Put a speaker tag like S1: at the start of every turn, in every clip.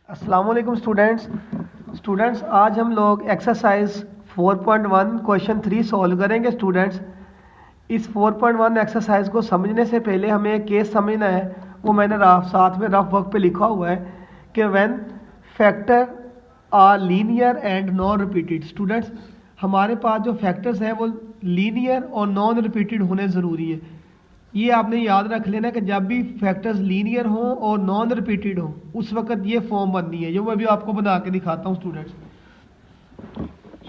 S1: अस्सलाम वालेकुम स्टूडेंट्स आज हम लोग एक्सरसाइज 4.1 क्वेश्चन 3 सॉल्व करेंगे। स्टूडेंट्स इस 4.1 एक्सरसाइज को समझने से पहले हमें एक केस समझना है। वो मैंने साथ में रफ वर्क पे लिखा हुआ है कि when factor are linear and non repeated. Students हमारे पास जो फैक्टर्स हैं वो लीनियर और नॉन रिपीटेड होने ज़रूरी है। ये आपने याद रख लेना कि जब भी फैक्टर्स लीनियर हों और नॉन रिपीटेड हो उस वक्त ये फॉर्म बननी है, जो मैं भी आपको बना के दिखाता हूँ स्टूडेंट्स।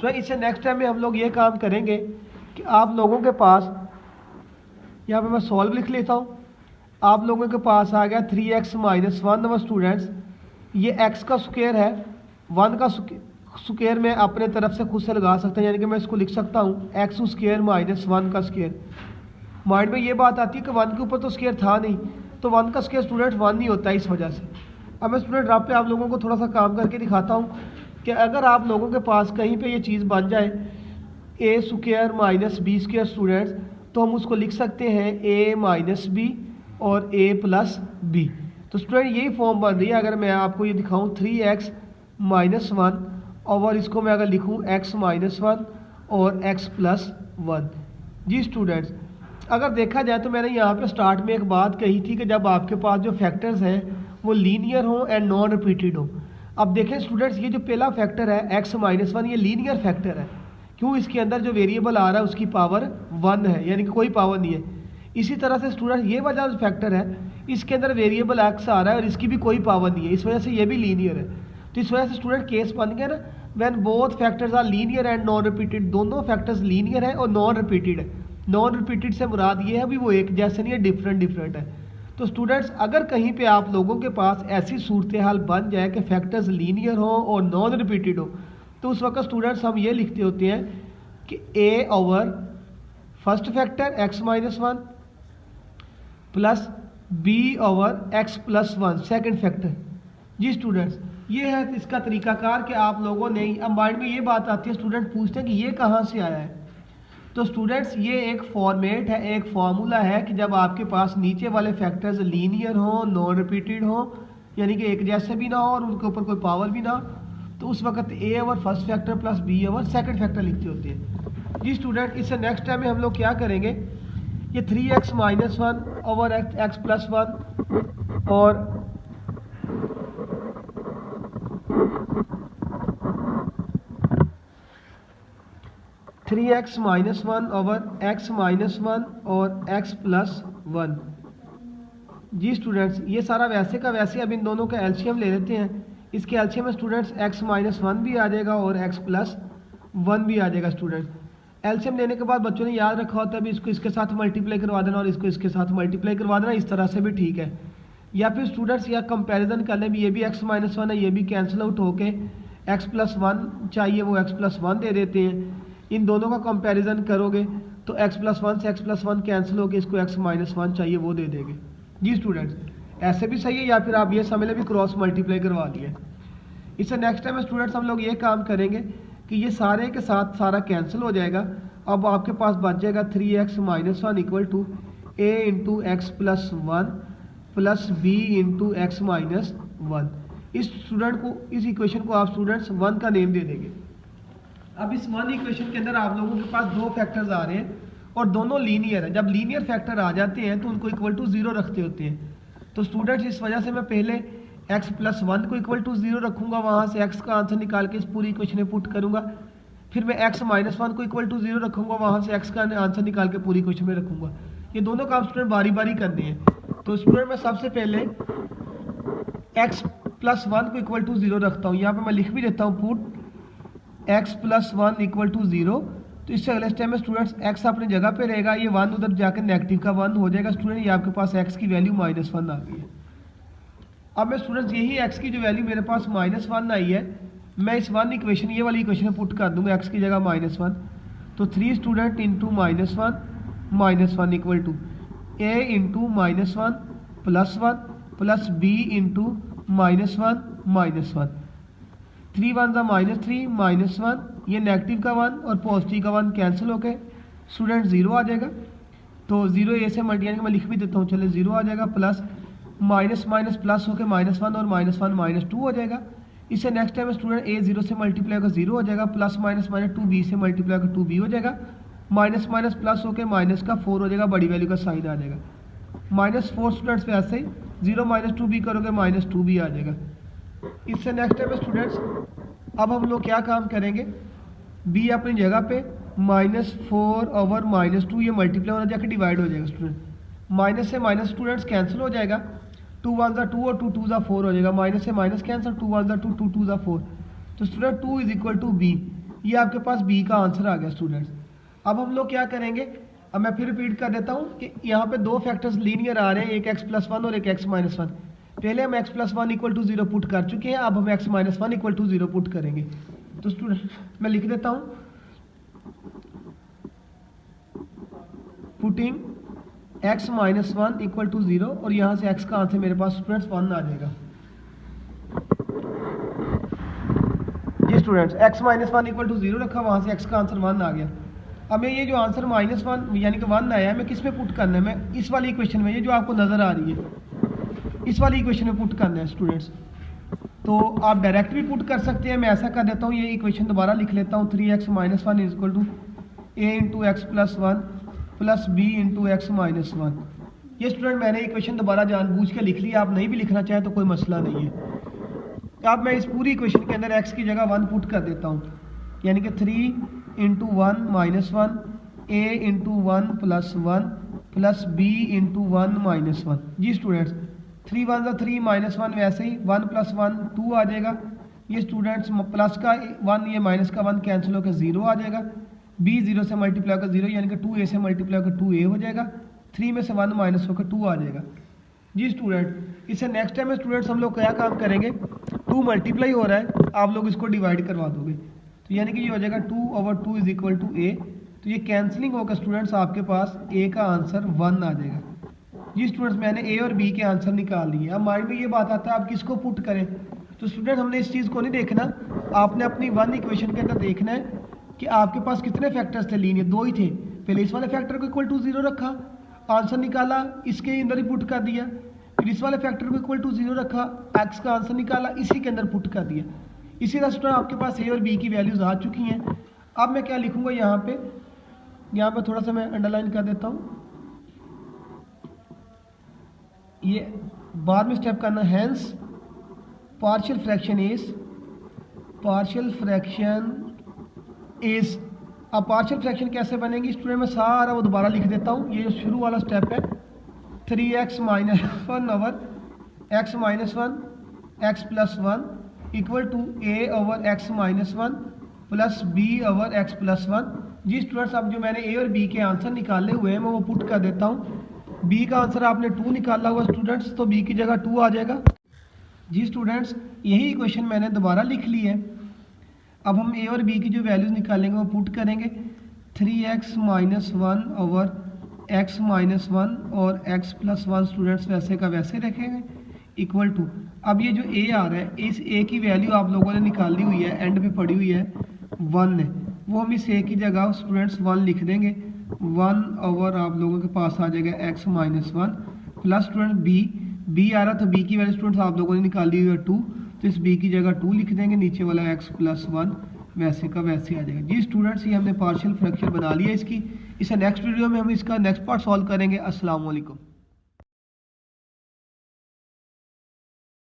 S1: सो इससे नेक्स्ट टाइम में हम लोग ये काम करेंगे कि आप लोगों के पास, यहाँ पे मैं सॉल्व लिख लेता हूँ। आप लोगों के पास आ गया 3x - 1 नंबर स्टूडेंट्स। ये x का स्क्वायर है, 1 का स्क्वायर में अपने तरफ से खुद से लगा सकते हैं, यानी कि मैं इसको लिख सकता हूँ x स्क्वायर - 1 का स्क्वायर। माइंड में ये बात आती है कि 1 के ऊपर तो स्क्वायर था नहीं, तो 1 का स्क्वायर स्टूडेंट 1 नहीं होता है इस वजह से। अब मैं स्टूडेंट आप पे आप लोगों को थोड़ा सा काम करके दिखाता हूँ कि अगर आप लोगों के पास कहीं पे ये चीज़ बन जाए a square - b square students, तो हम उसको लिख सकते हैं a - b और a + b। तो स्टूडेंट यही फॉर्म बन रही है। अगर मैं आपको ये दिखाऊँ 3x - 1 और इसको मैं अगर लिखूँ x - 1 और x + 1। जी स्टूडेंट्स अगर देखा जाए तो मैंने यहाँ पे स्टार्ट में एक बात कही थी कि जब आपके पास जो फैक्टर्स हैं वो लीनियर हो एंड नॉन रिपीटेड हो। अब देखें स्टूडेंट्स, ये जो पहला फैक्टर है x - 1 ये लीनियर फैक्टर है। क्यों? इसके अंदर जो वेरिएबल आ रहा है उसकी पावर 1 है, यानी कि कोई पावर नहीं है। इसी तरह से स्टूडेंट ये वाला जो फैक्टर है इसके अंदर वेरिएबल x आ रहा है और इसकी भी कोई पावर नहीं है, इस वजह से ये भी लीनियर है। तो इस वजह से स्टूडेंट केस बन गया ना, when both factors are linear and non repeated. दोनों फैक्टर्स लीनियर है और नॉन रिपीटेड है। नॉन रिपीटेड से मुराद ये है भी वो एक जैसे नहीं है, डिफरेंट है। तो स्टूडेंट्स अगर कहीं पे आप लोगों के पास ऐसी सूरत हाल बन जाए कि फैक्टर्स लीनियर हो और नॉन रिपीटेड हो, तो उस वक्त स्टूडेंट्स हम ये लिखते होते हैं कि a over first factor x - 1 plus b over x + 1 second factor. जी स्टूडेंट्स ये है इसका तरीकाकार कि आप लोगों ने, अब माइंड में ये बात आती है, स्टूडेंट पूछते हैं कि ये कहाँ से आया है। तो स्टूडेंट्स ये एक फॉर्मेट है, एक फार्मूला है कि जब आपके पास नीचे वाले फैक्टर्स लीनियर हो, नॉन रिपीटेड हो, यानी कि एक जैसे भी ना हो और उनके ऊपर कोई पावर भी ना हो, तो उस वक्त a over first factor plus b over second factor लिखते होते हैं। जी स्टूडेंट इससे नेक्स्ट टाइम में हम लोग क्या करेंगे, ये 3x - 1 ओवर x + 1 और 3x - 1 ओवर x - 1 और x + 1। जी स्टूडेंट्स ये सारा वैसे का वैसे, अब इन दोनों का एलसीएम ले लेते हैं। इसके एलसीएम में स्टूडेंट्स x - 1 भी आ जाएगा और x + 1 भी आ जाएगा। स्टूडेंट्स एलसीएम लेने के बाद बच्चों ने याद रखा होता है भी इसको इसके साथ मल्टीप्लाई करवा देना और इसको इसके साथ मल्टीप्लाई करवा देना, इस तरह से भी ठीक है। या फिर स्टूडेंट्स या कंपैरिजन कर लें भी, ये भी x - 1 है, ये भी कैंसिल आउट होके x + 1 चाहिए वो x + 1 दे देते हैं। इन दोनों का कंपैरिजन करोगे तो x + 1 से x + 1 कैंसिल होकर इसको x - 1 चाहिए वो दे देंगे। जी स्टूडेंट्स ऐसे भी सही है, या फिर आप ये समझ लें भी क्रॉस मल्टीप्लाई करवा दिए। इससे नेक्स्ट टाइम में स्टूडेंट्स हम लोग ये काम करेंगे कि ये सारे के साथ सारा कैंसिल हो जाएगा। अब आपके पास बच जाएगा 3x - 1 equal to a into x + 1 plus b into x - 1। इस स्टूडेंट को, इस इक्वेशन को आप स्टूडेंट्स 1 का नेम दे देंगे। अब इस 1 इक्वेशन के अंदर आप लोगों के पास दो फैक्टर्स आ रहे हैं और दोनों लीनियर है। जब लीनियर फैक्टर आ जाते हैं तो उनको इक्वल टू 0 रखते होते हैं। तो स्टूडेंट्स इस वजह से मैं पहले x + 1 को इक्वल टू 0 रखूंगा, वहाँ से x का आंसर निकाल के इस पूरी इक्वेशन में पुट करूंगा। फिर मैं x - 1 को इक्वल टू 0 रखूंगा, वहाँ से x का आंसर निकाल के पूरी इक्वेशन में रखूंगा। ये दोनों काम स्टूडेंट बारी बारी करने हैं। तो स्टूडेंट मैं सबसे पहले x + 1 को इक्वल टू 0 रखता हूँ। यहाँ पर मैं लिख भी देता हूँ पुट x + 1 इक्वल टू 0। तो इससे अगले स्टेप में स्टूडेंट्स x अपनी जगह पे रहेगा, ये 1 उधर जाकर नेगेटिव का 1 हो जाएगा। स्टूडेंट ये आपके पास x की वैल्यू -1 आ गई है। अब मैं स्टूडेंट्स यही x की जो वैल्यू मेरे पास -1 आई है, मैं इस 1 इक्वेशन, ये वाली इक्वेशन में पुट कर दूंगा x की जगह -1। तो 3 student into -1 equal to a into -1 + 1 plus b into -1 3 1 -3 -1, ये नेगेटिव का 1 और पॉजिटिव का 1 कैंसिल होके स्टूडेंट 0 आ जाएगा। तो 0 ए से मल्टीप्लाई मैं लिख भी देता हूँ, चले 0 आ जाएगा प्लस माइनस माइनस प्लस होकर -1 और -1 -2 हो जाएगा। इससे नेक्स्ट टाइम स्टूडेंट a 0 से मल्टीप्लाई होकर 0 हो जाएगा, प्लस माइनस माइनस 2b से मल्टीप्लाई होकर 2b हो जाएगा, माइनस माइनस प्लस होकर माइनस का 4 हो जाएगा, बड़ी वैल्यू का साइन आ जाएगा। -4 स्टूडेंट्स पे ऐसे ही 0 - 2b करोगे -2b आ जाएगा। इससे नेक्स्ट टाइम स्टूडेंट्स अब हम लोग क्या काम करेंगे, b अपनी जगह पे -4 ओवर -2 ये मल्टीप्लाई हो जाकर डिवाइड हो जाएगा स्टूडेंट। माइनस से माइनस स्टूडेंट्स कैंसिल हो जाएगा, 2 1 2 और 2 2 4 हो जाएगा, माइनस से माइनस कैंसिल, 2 1 2 2 2 4। तो स्टूडेंट 2 = b, ये आपके पास b का आंसर आ गया स्टूडेंट्स। अब हम लोग क्या करेंगे, अब मैं फिर रिपीट कर देता हूँ कि यहाँ पे दो फैक्टर्स लीनियर आ रहे हैं, एक x+1 और एक x-1। पहले हम x+1 = 0 पुट कर चुके हैं, अब हम x-1 = 0 पुट करेंगे। तो स्टूडेंट मैं लिख देता हूँ, पुटिंग x-1 = 0 और यहाँ से x का आंसर मेरे पास स्टूडेंट्स 1 आ जाएगा। ये स्टूडेंट्स x-1 = 0 रखा, वहाँ से x का आंसर 1 आ गया। अब मैं ये जो आंसर -1 यानी कि 1 आया है, मैं किस में पुट करना है, मैं इस वाली इक्वेशन में, ये जो आपको नज़र आ रही है इस वाली इक्वेशन में पुट करना है स्टूडेंट्स। तो आप डायरेक्ट भी पुट कर सकते हैं, मैं ऐसा कर देता हूँ, ये इक्वेशन दोबारा लिख लेता हूँ, 3x - 1 = a × x+1 plus b × x-1। ये स्टूडेंट मैंने इक्वेशन दोबारा जानबूझ के लिख लिया, आप नहीं भी लिखना चाहें तो कोई मसला नहीं है। अब मैं इस पूरी इक्वेशन के अंदर x की जगह 1 पुट कर देता हूँ, यानी कि 3 × 1 - 1 a × 1 + 1 प्लस b × 1 - 1। जी स्टूडेंट्स 3 1 3 -1 वैसे ही 1 + 1 2 आ जाएगा। ये स्टूडेंट्स प्लस का 1 ये माइनस का 1 कैंसिल होकर 0 आ जाएगा, b 0 से मल्टीप्लाई होकर 0 यानी कि 2a से मल्टीप्लाई होकर 2a हो जाएगा, 3 में से 1 माइनस होकर 2 आ जाएगा। जी स्टूडेंट इससे नेक्स्ट टाइम में स्टूडेंट्स हम लोग क्या काम करेंगे, 2 मल्टीप्लाई हो रहा है, आप लोग इसको डिवाइड करवा दोगे, तो यानी कि ये हो जाएगा 2/2 = a। तो ये कैंसिलिंग होकर स्टूडेंट्स आपके पास a का आंसर 1 आ जाएगा। जी स्टूडेंट्स मैंने a और b के आंसर निकाल लिए। अब माइंड में ये बात आता है आप किसको पुट करें, तो स्टूडेंट हमने इस चीज़ को नहीं देखना, आपने अपनी 1 इक्वेशन के अंदर देखना है कि आपके पास कितने फैक्टर्स थे लीनियर, 2 ही थे। पहले इस वाले फैक्टर को = 0 रखा, आंसर निकाला, इसके अंदर ही पुट कर दिया, फिर इस वाले फैक्टर को = 0 रखा, x का आंसर निकाला, इसी के अंदर पुट कर दिया। इसी तरह स्टूडेंट आपके पास a और b की वैल्यूज आ चुकी हैं। अब मैं क्या लिखूंगा यहाँ पे थोड़ा सा मैं अंडरलाइन कर देता हूँ, ये बाद में स्टेप करना, हैंस पार्शियल फ्रैक्शन इज। अब पार्शियल फ्रैक्शन कैसे बनेगी स्टूडेंट, मैं सारा वो दोबारा लिख देता हूँ। ये जो शुरू वाला स्टेप है 3x - 1 over x-1 x+1 = a over x-1 plus b over x+1। जी स्टूडेंट्स अब जो मैंने a और b के आंसर निकाले हुए हैं मैं वो पुट कर देता हूँ। b का आंसर आपने 2 निकाला हुआ स्टूडेंट्स, तो b की जगह 2 आ जाएगा। जी स्टूडेंट्स यही इक्वेशन मैंने दोबारा लिख ली है। अब हम a और b की जो वैल्यूज निकालेंगे वो पुट करेंगे, 3x - 1 ओवर x-1 और x+1 स्टूडेंट्स वैसे का वैसे रखेंगे = अब ये जो a आ रहा है, इस a की वैल्यू आप लोगों ने निकाली हुई है, एंड पे पड़ी हुई है 1 है, वो हम इस a की जगह स्टूडेंट्स 1 लिख देंगे, 1 ओवर आप लोगों के पास आ जाएगा x-1 प्लस स्टूडेंट b आ रहा, तो b की वैल्यू स्टूडेंट्स आप लोगों ने निकाली हुई है 2, तो इस b की जगह 2 लिख देंगे, नीचे वाला x+1 वैसे का वैसे आ जाएगा। जी स्टूडेंट्स ये हमने पार्शियल फ्रैक्शन बना लिया इसकी। इसे नेक्स्ट वीडियो में हम इसका नेक्स्ट पार्ट सॉल्व करेंगे। अस्सलाम वालेकुम।